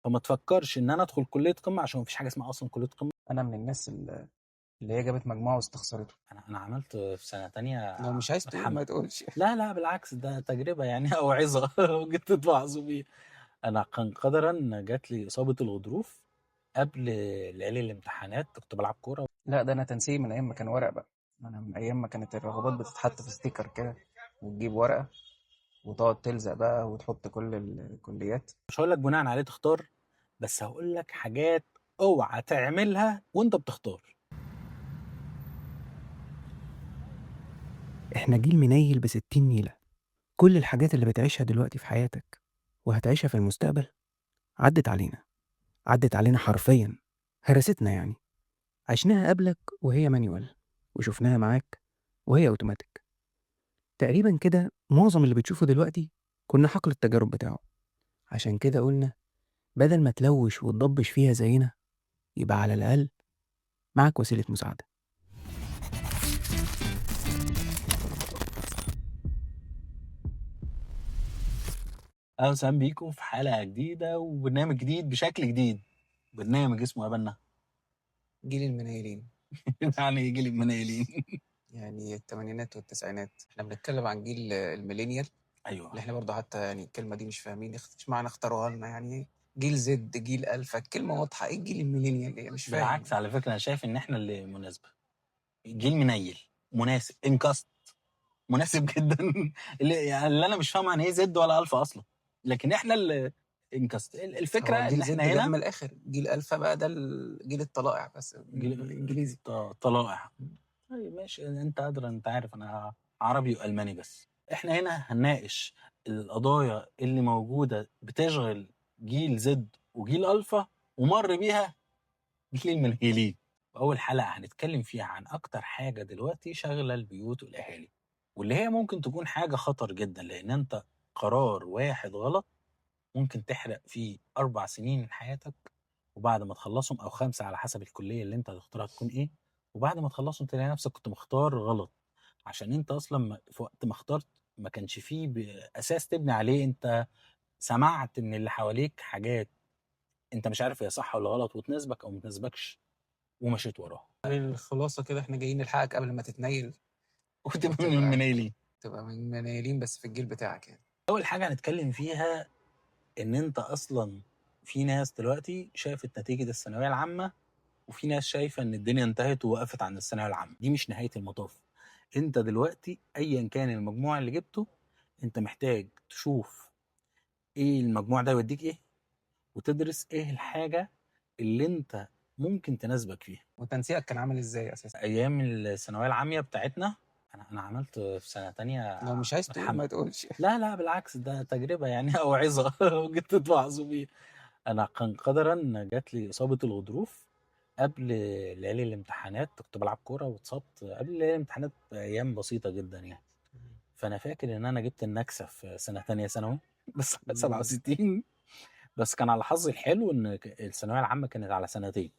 فما تفكرش ان انا ادخل كليه قمه، عشان مفيش حاجه اسمها اصلا كليه قمه. انا من الناس اللي هي جابت مجموعه واستخسرته. انا عملت في سنه تانية لو مش عايز تقول ما تقولش. لا لا بالعكس، ده تجربه يعني او عظه وجيت تتوعظوا بيها. انا كان قدرا جات لي اصابه الغضروف قبل ليالي الامتحانات، كنت بلعب كوره. لا ده انا تنسيق من ايام ما كان ورق بقى. انا من ايام ما كانت الرغبات بتتحط في ستيكر كده، وتجيب ورقه وتقعد تلزق بقى وتحط كل الكليات. مش هقول لك بناء عليه تختار، بس هقول لك حاجات اوعى تعملها وانت بتختار. احنا جيل منيل بستين نيلة. كل الحاجات اللي بتعيشها دلوقتي في حياتك وهتعيشها في المستقبل عدت علينا، عدت علينا حرفيا، هرستنا يعني. عشناها قبلك وهي مانيوال، وشفناها معاك وهي اوتوماتيك. تقريبا كده معظم اللي بتشوفه دلوقتي كنا حقل التجارب بتاعه. عشان كده قلنا بدل ما تلوش وتضبش فيها زينا، يبقى على الأقل معاك وسيلة مساعدة. اهلا وسهلا بيكم في حلقه جديده وبرنامج جديد بشكل جديد. برنامج اسمه قابلنا جيل المنايلين. يعني يجي لي منيلين. يعني الثمانينات والتسعينات احنا بنتكلم عن جيل الميلينيال. ايوه اللي احنا برضه حتى يعني الكلمه دي مش فاهمين ايش معنى اختاروها لنا، يعني ايه جيل زد جيل الفا؟ الكلمه واضحه، ايه الجيل الميلينيال؟ ايه مش فاهم. بالعكس، على فكره انا شايف ان احنا اللي مناسبه. جيل منيل مناسب انكاست مناسب جدا. اللي انا مش فاهم عن ايه زد ولا الفا اصلا، لكن احنا اللي انكاست. الفكره هو ان جيل احنا زد جه من هنا الاخر، جيل الفا بقى ده جيل الطلائع بس بالانجليزي. طلائع. طيب ماشي، انت قادر، انت عارف انا عربي والماني، بس احنا هنا هنناقش القضايا اللي موجوده بتشغل جيل زد وجيل الفا ومر بيها جيل المنهيلين. اول حلقه هنتكلم فيها عن اكتر حاجه دلوقتي شاغله البيوت والاهالي، واللي هي ممكن تكون حاجه خطر جدا، لان انت قرار واحد غلط ممكن تحرق فيه 4 سنين من حياتك، وبعد ما تخلصهم او 5 على حسب الكليه اللي انت هتختارها تكون ايه، وبعد ما تخلصهم تلاقي نفسك كنت مختار غلط، عشان انت اصلا في وقت ما اخترت ما كانش فيه اساس تبني عليه. انت سمعت من اللي حواليك حاجات انت مش عارف هي صح ولا غلط، وتناسبك او ما تناسبكش، ومشيت وراها. الخلاصه كده احنا جايين نلحقك قبل ما تتنيل وتبقى من وتبقى المنيلين. تبقى من المنايلين بس في الجيل بتاعك يعني. اول حاجه هنتكلم فيها ان انت اصلا في ناس دلوقتي شافت نتيجه الثانويه العامه، وفي ناس شايفه ان الدنيا انتهت ووقفت عند الثانويه العامه. دي مش نهايه المطاف. انت دلوقتي ايا كان المجموع اللي جبته، انت محتاج تشوف ايه المجموع ده يوديك ايه، وتدرس ايه الحاجه اللي انت ممكن تناسبك فيها. وتنسيقك كان عامل ازاي اساسا؟ ايام الثانويه العامه بتاعتنا، انا عملت في سنه تانية لو مش عايز تقول ما تقولش. لا لا بالعكس، ده تجربه يعني او عظه وجيت تتوعظوا بيها. انا كان قدرا جات لي اصابه الغضروف قبل ليالي الامتحانات، كنت بلعب كوره واتصبت قبل ليالي الامتحانات بايام بسيطه جدا يعني. فانا فاكر ان انا جبت النكسه في سنه تانية ثانوي بس 67. بس كان على حظي الحلو ان الثانويه العامه كانت على سنتين،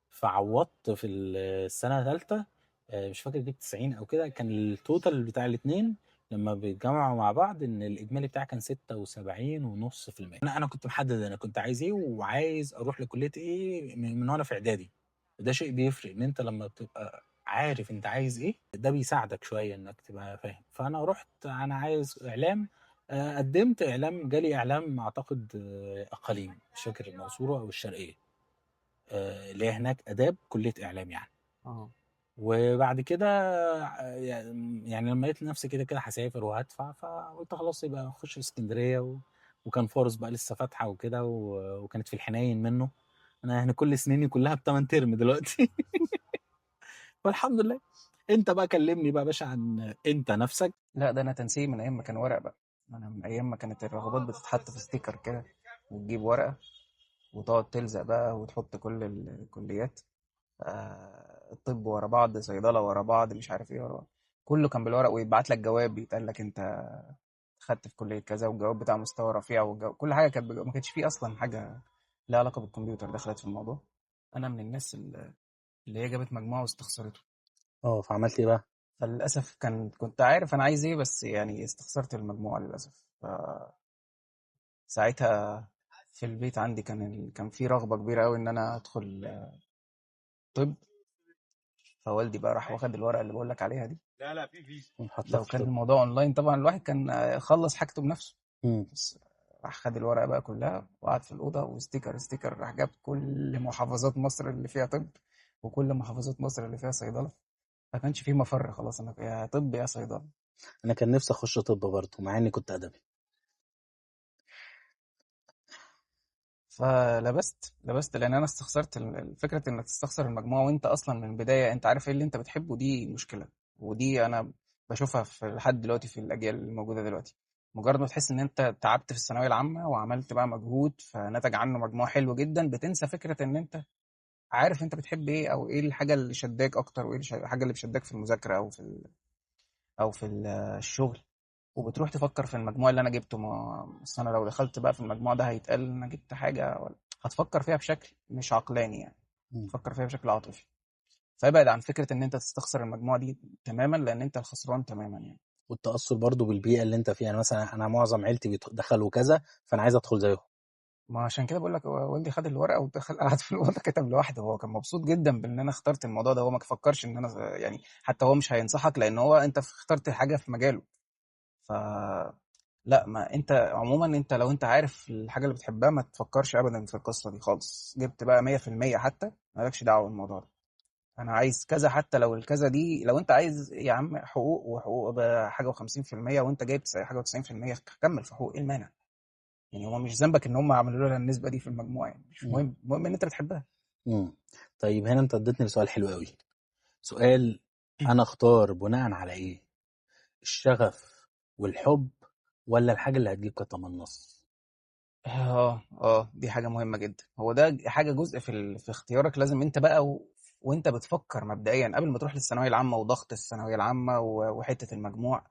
فعوضت في السنه الثالثه. مش فاكر جبت 90 او كده، كان التوتال بتاع الاثنين لما بيتجمعوا مع بعض ان الاجمالي بتاعي كان 76.5%. انا كنت محدد انا كنت عايز ايه، وعايز اروح لكليه ايه من وانا في اعدادي. ده شيء بيفرق، ان انت لما بتبقى عارف انت عايز ايه ده بيساعدك شويه انك تبقى فاهم. فانا رحت انا عايز اعلام. قدمت اعلام، جالي اعلام اعتقد اقاليم، مش فاكر المنصوره او الشرقيه. اللي هي هناك اداب كليه اعلام يعني. اه وبعد كده يعني لما لقيت نفسي كده كده هسافر وهدفع، فقلت خلاص يبقى اخش في اسكندريه وكان فورس بقى لسه فاتحه وكده وكانت في الحنين منه. انا هنا كل سنيني كلها ب8 ترم دلوقتي فالحمد لله. انت بقى كلمني بقى يا باشا عن انت نفسك. لا ده انا تنسيق من ايام ما كان ورق بقى. انا من ايام ما كانت الرغبات بتتحط في ستيكر كده، وتجيب ورقه وتقعد تلزق بقى وتحط كل الكليات. الطب ورا بعض، صيدله ورا بعض، مش عارف ايه ورا بعض. كله كان بالورق، ويتبعت لك جواب يتقال لك انت خدت في كليه كذا، والجواب بتاع مستوى رفيع، كل حاجه كانت ما كانش فيه اصلا حاجه لها علاقه بالكمبيوتر دخلت في الموضوع. انا من الناس اللي هي جابت مجموعه واستخسرته. اه، فعملت ايه بقى؟ فللاسف كنت عارف انا عايز ايه، بس يعني استخسرت المجموعه للاسف. ساعتها في البيت عندي كان في رغبة كبيرة قوي ان انا ادخل طب. فوالدي بقى راح واخد الورقة اللي بقول لك عليها دي. حطها لو في كان الطب. الموضوع اونلاين طبعا الواحد كان خلص حاجته بنفسه. مم. بس راح خد الورقة بقى كلها وقعد في الأوضة، وستيكر ستيكر راح جاب كل محافظات مصر اللي فيها طب وكل محافظات مصر اللي فيها صيدلة. ما كانش فيه مفر خلاص، انا يا طب يا صيدلة. انا كان نفسي اخش طب برضه مع اني كنت ادبي. فلبست لان انا استخسرت فكره انك تستخسر المجموعه وانت اصلا من البدايه انت عارف ايه اللي انت بتحبه، دي مشكله. ودي انا بشوفها في لحد دلوقتي في الاجيال الموجوده دلوقتي. مجرد ما تحس ان انت تعبت في الثانويه العامه وعملت بقى مجهود فنتج عنه مجموع حلو جدا، بتنسى فكره ان انت عارف انت بتحب ايه، او ايه الحاجه اللي شداك اكتر، وايه الحاجه اللي بتشدك في المذاكره او في الشغل. وبتروح تفكر في المجموع اللي انا جبته. ما أصل انا لو دخلت بقى في المجموع ده هيتقال انا جبت حاجه ولا. هتفكر فيها بشكل مش عقلاني يعني، مم. تفكر فيها بشكل عاطفي. فابعد عن فكره ان انت تستخسر المجموعه دي تماما، لان انت الخسران تماما يعني. والتأثر برضه بالبيئة اللي انت فيها، يعني مثلا انا معظم عيلتي دخلوا كذا فانا عايز ادخل زيهم. ما عشان كده بقول لك والدي خد الورقه ودخل قعد في الاوضه كتب لوحده. هو كان مبسوط جدا بان انا اخترت الموضوع ده. هو ما فكرش ان انا يعني، حتى هو مش هينصحك لان هو انت اخترت حاجه في مجاله. ف لا، ما انت عموما انت لو انت عارف الحاجه اللي بتحبها ما تفكرش ابدا في القصه دي خالص. جبت بقى 100% حتى مالكش دعوه بالموضوع ده. انا عايز كذا، حتى لو الكذا دي لو انت عايز يا عم حقوق، وحقوق بحاجه و50% وانت جايب حاجه و90%، كمل في حقوق. ايه المانع؟ يعني هو مش ذنبك ان هم عملوا لها النسبه دي في المجموع، يعني مش مم. مهم، المهم ان انت بتحبها. مم. طيب هنا انت اديتني لسؤال حلو قوي. سؤال: انا اختار بناء على ايه؟ الشغف والحب ولا الحاجة اللي هتجيب كتمنص؟ دي حاجه مهمه جدا. هو ده حاجه جزء في اختيارك. لازم انت بقى وانت بتفكر مبدئيا قبل ما تروح للثانويه العامه وضغط الثانويه العامه وحته المجموع،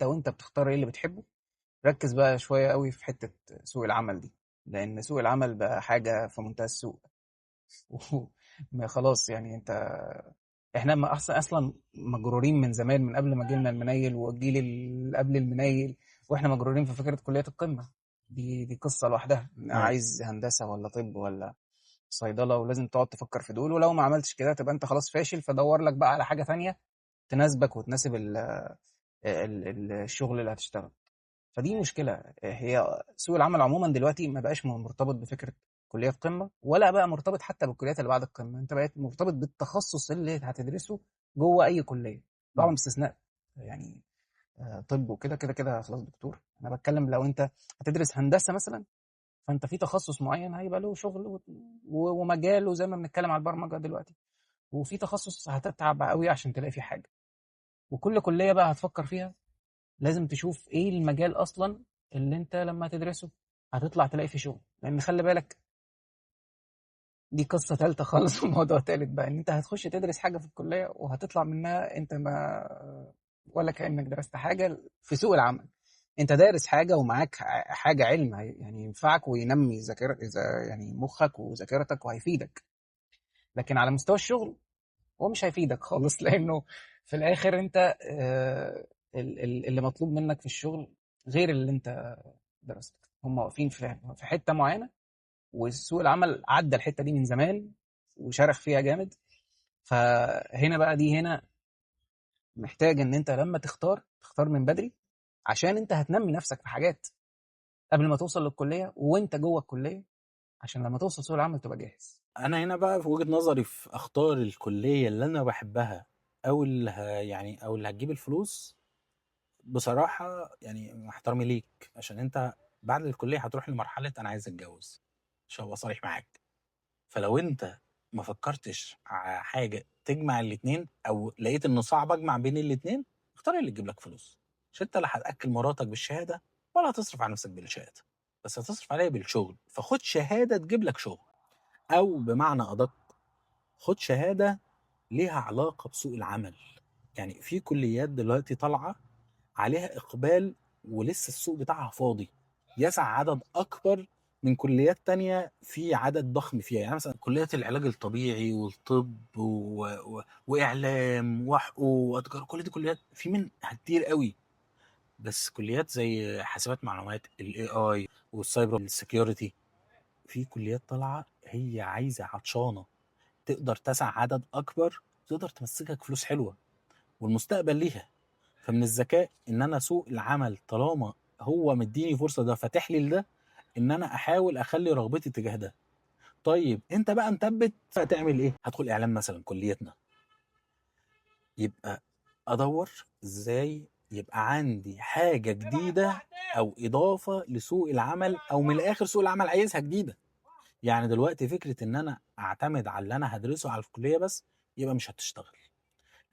وانت بتختار ايه اللي بتحبه. ركز بقى شويه قوي في حته سوق العمل دي، لان سوق العمل بقى حاجه في منتهى السوق. ما خلاص يعني احنا ما اصلا مجرورين من زمان، من قبل ما جيلنا المنيل والجيل اللي قبل المنيل، واحنا مجرورين في فكره كليات القمه. دي قصه لوحدها، ايوه. عايز هندسه ولا طب ولا صيدله، ولازم تقعد تفكر في دول. ولو ما عملتش كده تبقى انت خلاص فاشل. فدور لك بقى على حاجه تانية تناسبك وتناسب الشغل اللي هتشتغل. فدي مشكلة. هي سوق العمل عموما دلوقتي ما بقاش مرتبط بفكرة كليات قمة، ولا بقى مرتبط حتى بالكليات اللي بعد القمة. انت بقيت مرتبط بالتخصص اللي هتدرسه جوه اي كلية، طبعا مم. باستثناء يعني طب وكده كده كده خلاص دكتور. انا بتكلم لو انت هتدرس هندسة مثلا، فانت في تخصص معين هيبقى له شغل ومجاله زي ما بنتكلم على البرمجة دلوقتي. وفي تخصص هتتعب قوي عشان تلاقي فيه حاجة. وكل كلية بقى هتفكر فيها لازم تشوف ايه المجال اصلا اللي انت لما تدرسه هتطلع تلاقي فيه شغل. لان خلي بالك دي قصة تالتة خالص وموضوع تالت بقى، ان انت هتخش تدرس حاجة في الكلية وهتطلع منها انت ما ولا كأنك درست حاجة في سوق العمل. انت دارس حاجة ومعاك حاجة علم يعني ينفعك وينمي ذاكرة يعني مخك وذاكرتك وهيفيدك. لكن على مستوى الشغل هو مش هيفيدك خالص. لانه في الاخر انت اللي مطلوب منك في الشغل غير اللي انت درسته. هم واقفين في حته معينه، وسوق العمل عدى الحته دي من زمان وشرخ فيها جامد. فهنا بقى هنا محتاج ان انت لما تختار من بدري، عشان انت هتنمي نفسك في حاجات قبل ما توصل للكليه وانت جوه الكليه، عشان لما توصل سوق العمل تبقى جاهز. انا هنا بقى في وجهة نظري في اختار الكلية اللي انا بحبها او يعني او اللي هتجيب الفلوس. بصراحة يعني مع احترامي ليك، عشان انت بعد الكلية هتروح لمرحلة انا عايز اتجوز، مش هبقى صريح معاك. فلو انت ما فكرتش على حاجة تجمع الاتنين او لقيت انه صعب اجمع بين الاتنين، اختار اللي يجيب لك فلوس. مش انت لا هتاكل مراتك بالشهادة ولا هتصرف على نفسك بالشهادة، بس هتصرف عليها بالشغل. فخد شهادة تجيب لك شغل، او بمعنى ادق خد شهادة ليها علاقة بسوق العمل. يعني في كليات دلوقتي طالعة عليها إقبال ولسه السوق بتاعها فاضي، يسع عدد أكبر من كليات تانية في عدد ضخم فيها. يعني مثلا كليات العلاج الطبيعي والطب وإعلام وحقوق وتجارة، كل دي كليات في منها كتير قوي. بس كليات زي حاسبات معلومات، الاي اي والسايبر سيكيورتي، في كليات طالعه هي عايزه عطشانه تقدر تسع عدد اكبر، تقدر تمسكك فلوس حلوه والمستقبل ليها. فمن الذكاء ان انا سوق العمل طالما هو مديني فرصه ده فاتح لي ده، ان انا احاول اخلي رغبتي تجاه ده. طيب انت بقى مثبت هتعمل ايه؟ هدخل اعلام مثلا كليتنا، يبقى ادور ازاي يبقى عندي حاجه جديده او اضافه لسوق العمل، او من الاخر سوق العمل عايزها جديده. يعني دلوقتي فكره ان انا اعتمد على اللي انا هدرسه على الكليه بس، يبقى مش هتشتغل.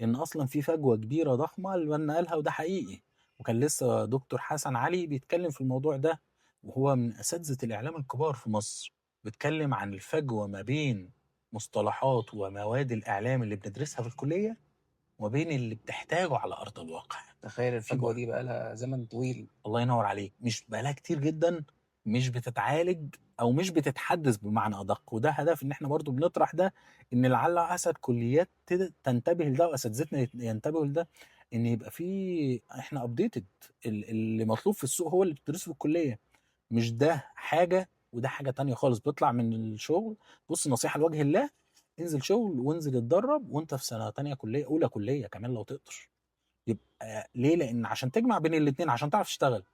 لان اصلا في فجوه كبيره ضخمه اللي قالها وده حقيقي. وكان لسه دكتور حسن علي بيتكلم في الموضوع ده، وهو من اساتذه الاعلام الكبار في مصر. بيتكلم عن الفجوه ما بين مصطلحات ومواد الاعلام اللي بندرسها في الكليه وما بين اللي بتحتاجه على ارض الواقع. تخيل في الفجوة بعد. دي بقى لها زمن طويل. الله ينور عليك، مش بقالها كتير جدا، مش بتتعالج او مش بتتحدث بمعنى ادق. وده هدف ان احنا برضو بنطرح ده، ان لعل اسد كليات تنتبه لده واساتذتنا ينتبهوا لده، ان يبقى في احنا ابديتد. اللي مطلوب في السوق هو اللي بتدرسه في الكليه، مش ده حاجه وده حاجه تانية خالص. بيطلع من الشغل، بص نصيحه لوجه الله، انزل شغل وانزل اتدرب وانت في سنه تانية كليه، اولى كليه كمان لو تقدر. يبقى ليه؟ لان عشان تجمع بين الاثنين عشان تعرف تشتغل،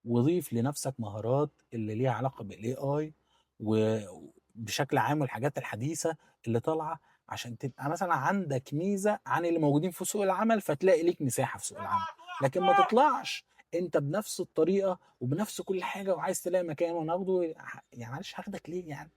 وضيف لنفسك مهارات اللي ليها علاقه بالاي اي وبشكل عام والحاجات الحديثه اللي طالعه، عشان تبقى مثلا عندك ميزه عن اللي موجودين في سوق العمل، فتلاقي ليك مساحه في سوق العمل. لكن ما تطلعش انت بنفس الطريقه وبنفس كل حاجه وعايز تلاقي مكان وناخده. يعني معلش هاخدك ليه يعني؟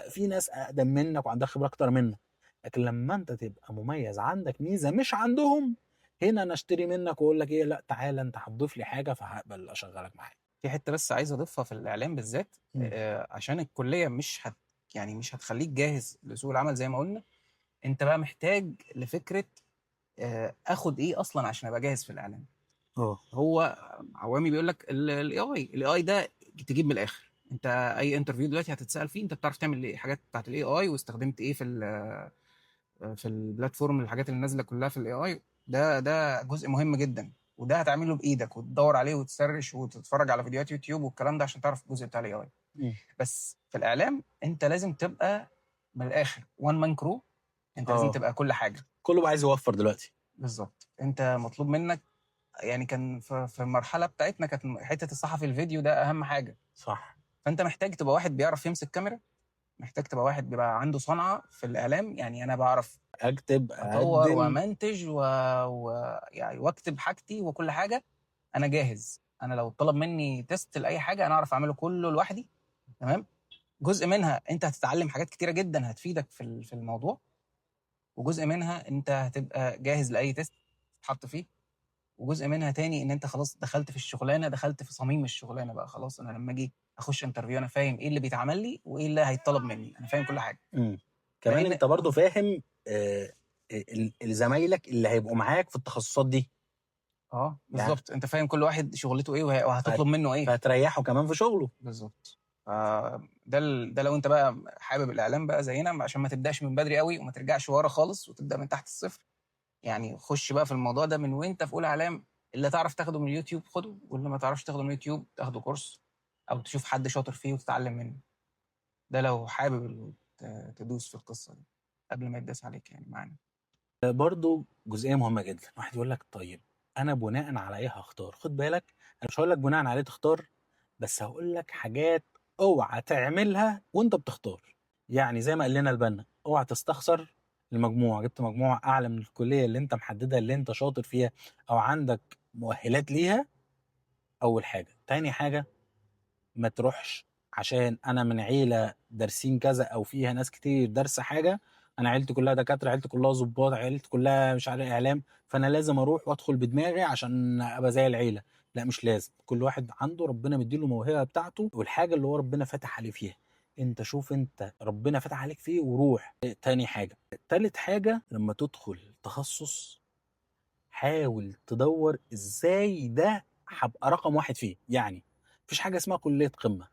في ناس اقدم منك وعندها خبره اكتر منك. لكن لما انت تبقى مميز عندك ميزه مش عندهم، هنا انا اشتري منك واقول لك ايه، لا تعالى انت هتضيف لي حاجه فهقبل اشغلك معايا. في حتة بس عايز أضيفها في الإعلام بالذات، عشان الكلية يعني مش هتخليك جاهز لسوق العمل زي ما قلنا. أنت بقى محتاج لفكرة آخد إيه أصلا عشان أبقى جاهز في الإعلام. هو عوامي بيقول لك الاي اي ده تجيب من الاخر. انت اي انترفيو دلوقتي هتتسال فيه، انت بتعرف تعمل ايه حاجات بتاعت الاي اي، واستخدمت ايه في البلاتفورم، الحاجات اللي نازله كلها في الاي اي. ده جزء مهم جدا، وده هتعمله بايدك وتدور عليه وتسرش وتتفرج على فيديوهات يوتيوب والكلام ده عشان تعرف الجزء بتاع الاي اي. بس في الاعلام انت لازم تبقى من الاخر وان مان كرو. انت لازم تبقى كل حاجه. كله بقى عايز يوفر دلوقتي. بالظبط، انت مطلوب منك. يعني كان في المرحله بتاعتنا كانت حته الصحفي الفيديو ده اهم حاجه. صح. فانت محتاج تبقى واحد بيعرف يمسك كاميرا، محتاج تبقى واحد بيبقى عنده صنعه في الاعلام. يعني انا بعرف اكتب اطور اقدم. ومنتج يعني واكتب حاجتي وكل حاجه. انا جاهز. انا لو طلب مني تيست لاي حاجه انا اعرف اعمله كله لوحدي. تمام. جزء منها انت هتتعلم حاجات كتيره جدا هتفيدك في الموضوع، وجزء منها انت هتبقى جاهز لاي تيست تتحط فيه، وجزء منها تاني ان انت خلاص دخلت في الشغلانه، دخلت في صميم الشغلانه بقى. خلاص انا لما اجي اخش انترفيو انا فاهم ايه اللي بيتعمل لي وايه اللي هيطلب مني، انا فاهم كل حاجه. كمان لان انت برضو فاهم زمايلك اللي هيبقوا معاك في التخصصات دي. بالظبط، انت فاهم كل واحد شغلته ايه وهتطلب منه ايه، فهتريحه كمان في شغله. بالظبط. ده لو انت بقى حابب الاعلام بقى زينا، عشان ما تبداش من بدري قوي وما ترجعش ورا خالص وتبدا من تحت الصفر. يعني خش بقى في الموضوع ده من وانت في اولى اعلام. اللي تعرف تاخده من اليوتيوب خده، واللي ما تعرفش تاخده من اليوتيوب تاخده كورس او تشوف حد شاطر فيه وتتعلم منه. ده لو حابب تدوس في القصه دي قبل ما يداس عليك يعني معانا. برضو جزئيه مهمه جدا. واحد يقول لك طيب انا بناء على ايه هختار؟ خد بالك، انا مش هقول لك بناء عليه تختار، بس هقول لك حاجات اوعى تعملها وانت بتختار. يعني زي ما قال لنا البنا، اوعى تستخسر المجموع. جبت مجموع اعلى من الكليه اللي انت محددها اللي انت شاطر فيها او عندك مؤهلات ليها، اول حاجه. تاني حاجه، ما تروحش عشان انا من عيله دارسين كذا او فيها ناس كتير دارسه حاجه، انا عيلتي كلها دكاتره، عيلتي كلها ضباط، عيلتي كلها مش عارف اعلام، فانا لازم اروح وادخل بدماغي عشان ابقى زي العيله. لا مش لازم. كل واحد عنده ربنا مديله موهبه بتاعته والحاجه اللي هو ربنا فتح عليه فيها. انت شوف انت ربنا فتح عليك فيه وروح. تاني حاجه. تالت حاجه، لما تدخل تخصص حاول تدور ازاي ده هبقى رقم واحد فيه. يعني مفيش حاجه اسمها كليه قمه،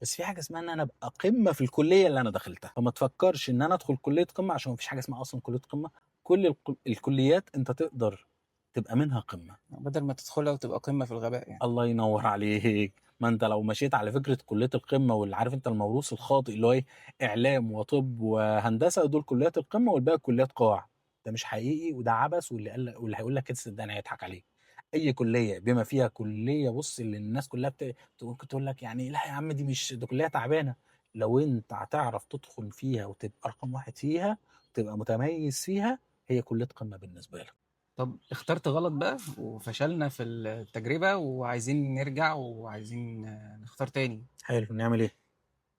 بس في حاجه اسمها ان انا ابقى قمه في الكليه اللي انا دخلتها. فما تفكرش ان انا ادخل كليه قمه، عشان مفيش حاجه اسمها اصلا كليه قمه. كل الكليات انت تقدر تبقى منها قمه. بدل ما تدخلها وتبقى قمه في الغباء يعني. الله ينور عليك. ما انت لو مشيت على فكره كليه القمه، واللي عارف انت الموروث الخاطئ اللي هو ايه، اعلام وطب وهندسه دول كليات القمه والباقي كليات قاع. ده مش حقيقي وده عبث، واللي هيقول لك كده صدقني هيضحك عليك. اي كليه بما فيها كليه، بص اللي الناس كلها ممكن تقول لك يعني لا يا عم دي مش دي كليه تعبانه. لو انت هتعرف تدخل فيها وتبقى رقم واحد فيها وتبقى متميز فيها، هي كليه قمه بالنسبه لك. طب اخترت غلط بقى وفشلنا في التجربة وعايزين نرجع وعايزين نختار تاني. حلو، نعمل ايه؟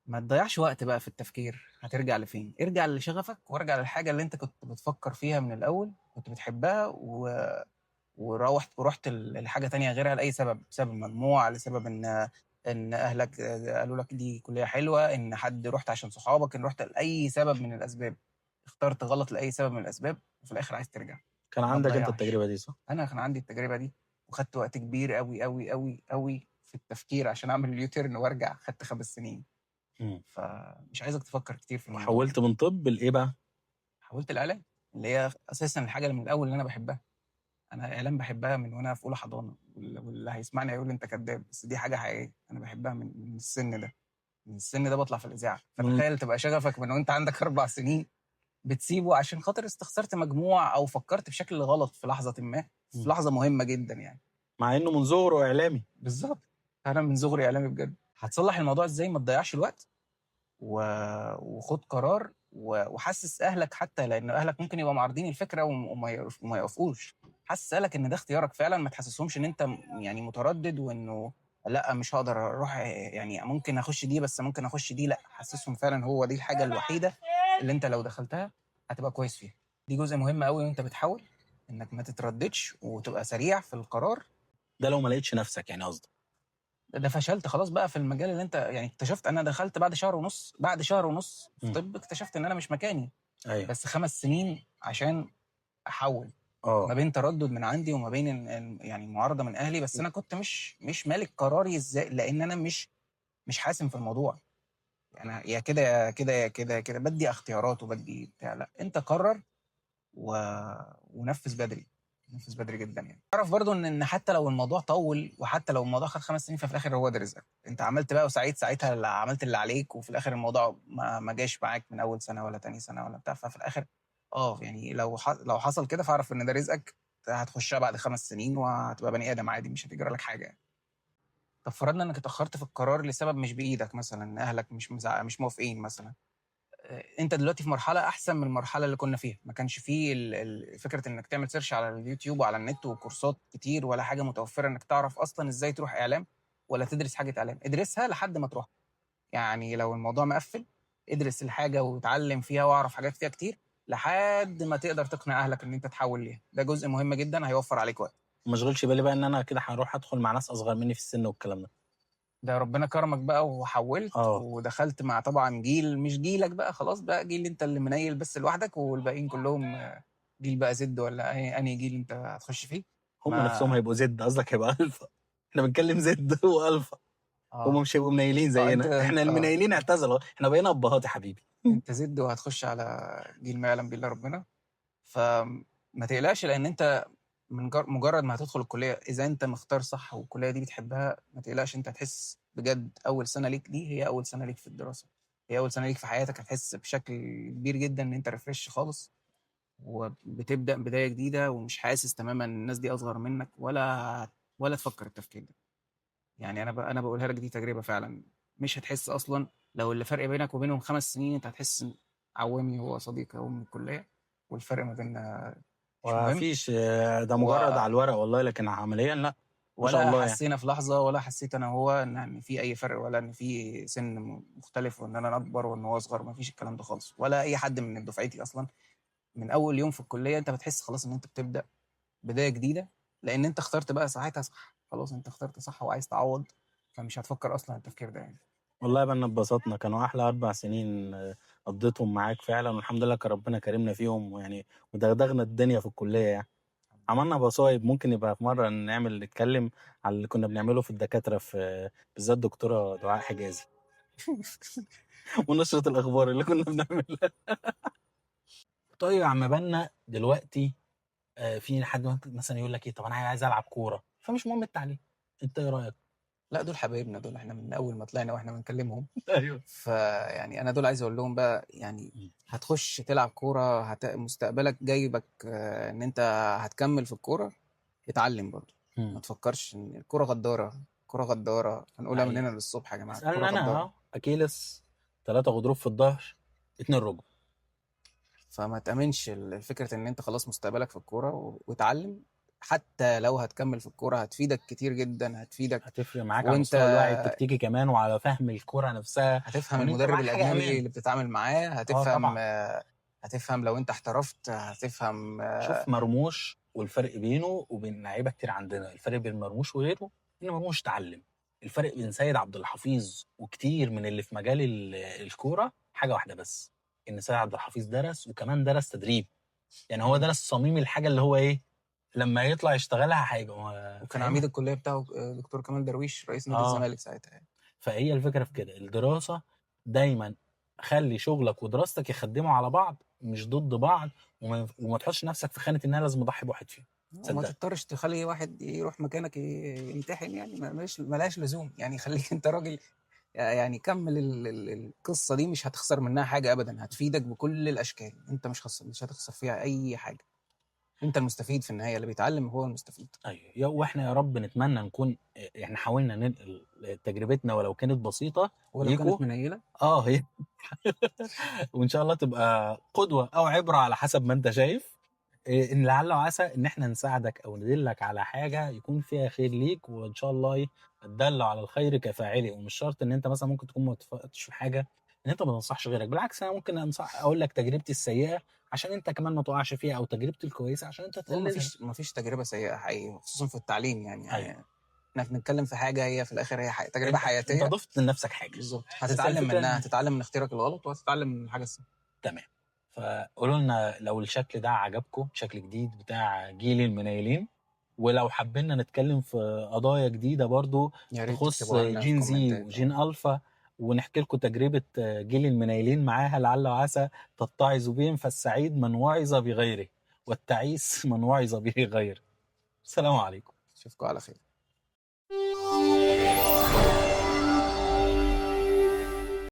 ما تضيعش وقت بقى في التفكير هترجع لفين. ارجع لشغفك وارجع للحاجة اللي انت كنت بتفكر فيها من الأول، كنت بتحبها ورحت لحاجة تانية غيرها لأي سبب، بسبب المجموع، لسبب ان اهلك قالوا لك دي كلية حلوة، ان حد رحت عشان صحابك، ان رحت لأي سبب من الأسباب. اخترت غلط لأي سبب من الأسباب وفي الآخر عايز ترجع. كان ما عندك انت تضيعش. التجربه دي صح؟ انا كان عندي التجربه دي وخدت وقت كبير قوي قوي قوي قوي في التفكير عشان اعمل اليوتيرن وارجع، خدت 5 سنين. مم. فمش عايزك تفكر كتير في الموضوع وحولت يعني. من طب لايه بقى؟ حولت الاعلام، اللي هي اساسا الحاجه اللي من الاول اللي انا بحبها. انا اعلام بحبها من وانا في اولى حضانه، واللي هيسمعني هيقول لي انت كذاب، بس دي حاجه حقيقيه. انا بحبها من السن ده، من السن ده بطلع في الاذاعه. من فتخيل تبقى شغفك من وانت عندك 4 سنين بتسيبه عشان خاطر استخسرت مجموع او فكرت بشكل غلط في لحظه ما، في لحظه مهمه جدا يعني. مع انه من صغره اعلامي. بالظبط. انا من صغري اعلامي بجد. هتصلح الموضوع ازاي؟ ما تضيعش الوقت و... وخد قرار وحسس اهلك، حتى لان اهلك ممكن يبقوا معارضين الفكره وما يوافقوش. حسس اهلك ان ده اختيارك فعلا، ما تحسسهمش ان انت يعني متردد وانه لا مش هقدر اروح، يعني ممكن اخش دي بس ممكن اخش دي. لا، حسسهم فعلا هو دي الحاجه الوحيده اللي انت لو دخلتها هتبقى كويس فيها. دي جزء مهم قوي وانت بتحاول انك ما تترددش وتبقى سريع في القرار. ده لو ما لقيتش نفسك يعني قصدي. ده فشلت خلاص بقى في المجال اللي انت يعني اكتشفت. انا دخلت بعد شهر ونص، بعد شهر ونص في طب اكتشفت ان انا مش مكاني. ايوه. بس 5 سنين عشان احول ما اه. بين تردد من عندي وما بين يعني معارضه من اهلي. بس انا كنت مش مالك قراري ازاي، لان انا مش حاسم في الموضوع. يعني يا كده يا كده يا كده يا كده، بدي اختيارات وبدي بتاع. لا، انت قرر و... ونفذ بدري، نفذ بدري جدا يعني. اعرف برضو ان حتى لو الموضوع طول وحتى لو الموضوع خد 5 سنين، ففي الاخر هو ده رزقك. انت عملت بقى وسعيد ساعتها اللي عملت اللي عليك، وفي الاخر الموضوع ما جاش معاك من اول سنه ولا تاني سنه ولا بتاع. ففي الاخر يعني لو حصل كده فاعرف ان ده رزقك. هتخشها بعد 5 سنين وهتبقى بني ادم عادي، مش هتجرى لك حاجه يعني. طب فرضنا انك اتاخرت في القرار لسبب مش بايدك، مثلا اهلك مش موافقين مثلا. انت دلوقتي في مرحله احسن من المرحله اللي كنا فيها. ما كانش فيه فكره انك تعمل سيرش على اليوتيوب وعلى النت وكورسات كتير، ولا حاجه متوفره انك تعرف اصلا ازاي تروح اعلام ولا تدرس حاجه اعلام. ادرسها لحد ما تروح. يعني لو الموضوع مقفل، ادرس الحاجه وتعلم فيها واعرف حاجات فيها كتير لحد ما تقدر تقنع اهلك ان انت تحول ليها. ده جزء مهم جدا هيوفر عليك وقت. وما اشغلش بالي بقى ان انا كده هروح ادخل مع ناس اصغر مني في السن والكلام ده. ده ربنا كرمك بقى وحولت اه. ودخلت مع طبعا جيل مش جيلك بقى، خلاص بقى جيل انت اللي منيل بس لوحدك، والباقيين كلهم جيل بقى زد ولا انهي جيل انت هتخش فيه. هم نفسهم ما هيبقوا زد، قصدك هيبقى الفا؟ احنا بنتكلم زد والفا. هم اه مش هيبقوا منيلين انت زينا، احنا المنيلين اعتزلوا، احنا بقينا ابهات يا حبيبي. انت زد وهتخش على جيل ما يعلم بالله ربنا. فما تقلقش، لان انت مجرد ما هتدخل الكليه، اذا انت مختار صح والكليه دي بتحبها، ما تقلقش. انت هتحس بجد اول سنه ليك دي هي اول سنه ليك في الدراسه، هي اول سنه ليك في حياتك. هتحس بشكل كبير جدا ان انت ريفريش خالص وبتبدا بدايه جديده، ومش حاسس تماما ان الناس دي اصغر منك ولا تفكر التفكير ده. يعني انا بقولها لك دي تجربه فعلا. مش هتحس اصلا لو اللي فرق بينك وبينهم 5 سنين. انت هتحس ان عوامي هو صديقي هو من الكليه، والفرق ما بيننا مش مهم. ومفيش ده و... مجرد على الورق والله، لكن عمليا لا. ما شاء ولا الله يعني. حسينا في لحظه، ولا حسيت انا هو ان في اي فرق، ولا ان في سن مختلف وان انا اكبر وان هو اصغر. ما فيش الكلام ده خالص، ولا اي حد من دفعتي اصلا. من اول يوم في الكليه انت بتحس خلاص ان انت بتبدا بدايه جديده، لان انت اخترت بقى ساعتها صح. خلاص انت اخترت صح وعايز تعوض، فمش هتفكر اصلا التفكير ده يعني. والله يا بنا اتبسطنا، كانوا احلى 4 سنين قضيتهم معاك فعلا، والحمد لله كان ربنا كرمنا فيهم ويعني ودغدغنا الدنيا في الكليه يعني. عملنا مصايب، ممكن يبقى في مرة نتكلم على اللي كنا بنعمله في الدكاترة، في بالذات دكتورة دعاء حجازي. ونشرة الأخبار اللي كنا بنعملها. طيب يا عم بنا دلوقتي في حد ممكن مثلا يقول لك ايه، طب انا عايز العب كورة، فمش مهم التعليم، انت ايه رأيك؟ لا دول حبايبنا، دول احنا من اول ما طلعنا واحنا بنكلمهم. ايوه. فيعني انا دول عايز اقول لهم بقى، يعني هتخش تلعب كوره مستقبلك جايبك ان انت هتكمل في الكوره، اتعلم برضه. ما تفكرش ان الكوره غداره، الكوره غداره هنقولها من هنا حقيقي. للصبح يا جماعه، الكوره اسألني انا غداره. اكيلس 3 غضروف في الظهر، 2 ركبه. فما تأمنش الفكرة ان انت خلاص مستقبلك في الكورة واتعلم. حتى لو هتكمل في الكورة هتفيدك كتير جدا، هتفيدك. هتفرق معاك على وانت مستوى الوعي التكتيكي كمان، وعلى فهم الكرة نفسها، هتفهم وان انت المدرب معاك حاجة الأجنبي امان. اللي بتتعامل معاه، هتفهم طبعا. هتفهم لو انت احترفت، هتفهم شوف مرموش والفرق بينه وبين لعيبه كتير عندنا، الفرق بين مرموش وغيره ان مرموش اتعلم. الفرق بين سيد عبد الحفيظ وكتير من اللي في مجال الكوره حاجه واحده بس، ان سيد عبد الحفيظ درس، وكمان درس تدريب. يعني هو درس صميم الحاجه اللي هو ايه، لما يطلع يشتغلها هيبقى وكان عميد فاهمها. الكلية بتاعه دكتور كمال درويش رئيس نادي الزمالك ساعتها يعني. فهي الفكره في كده، الدراسه دايما خلي شغلك ودراستك يخدموا على بعض مش ضد بعض، وما تحطش نفسك في خانه ان انا لازم اضحي بواحد فيهم. وما صدق. تضطرش تخلي واحد يروح مكانك يمتحن، يعني ملهاش لزوم، يعني خليك انت راجل. يعني كمل القصة دي، مش هتخسر منها حاجة أبدا، هتفيدك بكل الأشكال، أنت مش هتخسر فيها أي حاجة. أنت المستفيد في النهاية، اللي بيتعلم هو المستفيد. ايوه، واحنا يا رب نتمنى نكون احنا حاولنا ننقل تجربتنا ولو كانت بسيطه ولو ليكوا. كانت منيلة. هي وان شاء الله تبقى قدوه او عبره على حسب ما انت شايف. ان لعل وعسى ان احنا نساعدك او ندلك على حاجه يكون فيها خير ليك، وان شاء الله الدل على الخير كفاعله. ومش شرط ان انت مثلا ممكن تكون ما اتفقتش في حاجه ان انت ما تنصحش غيرك، بالعكس انا ممكن انصح اقول لك تجربتي السيئه عشان انت كمان ما تقعش فيها، او تجربتي الكويسه عشان انت هو تقلدها. مفيش تجربة سيئة حقيقي، خصوصا في التعليم يعني. ايوه. احنا بنتكلم في حاجة هي في الآخر هي تجربة انت حياتية. ضفت لنفسك حاجه. بالظبط، بس هتتعلم الفكره منها، ان هتتعلم من اختيارك الغلط، وهتتعلم من الحاجة الصح. تمام. فقولوا لنا لو الشكل ده عجبكم، شكل جديد بتاع جيل المنايلين، ولو حابين نتكلم في قضايا جديدة برضو يا ريت تخص تكتبوها لنا في جين زي كومنتات. وجين ألفا، ونحكي لكم تجربة جيل المنايلين معاها، لعل وعسى تتعظ بهم. فالسعيد من وعظ بغيره، والتعيس من وعظ به غيره. السلام عليكم. اشوفكم على خير.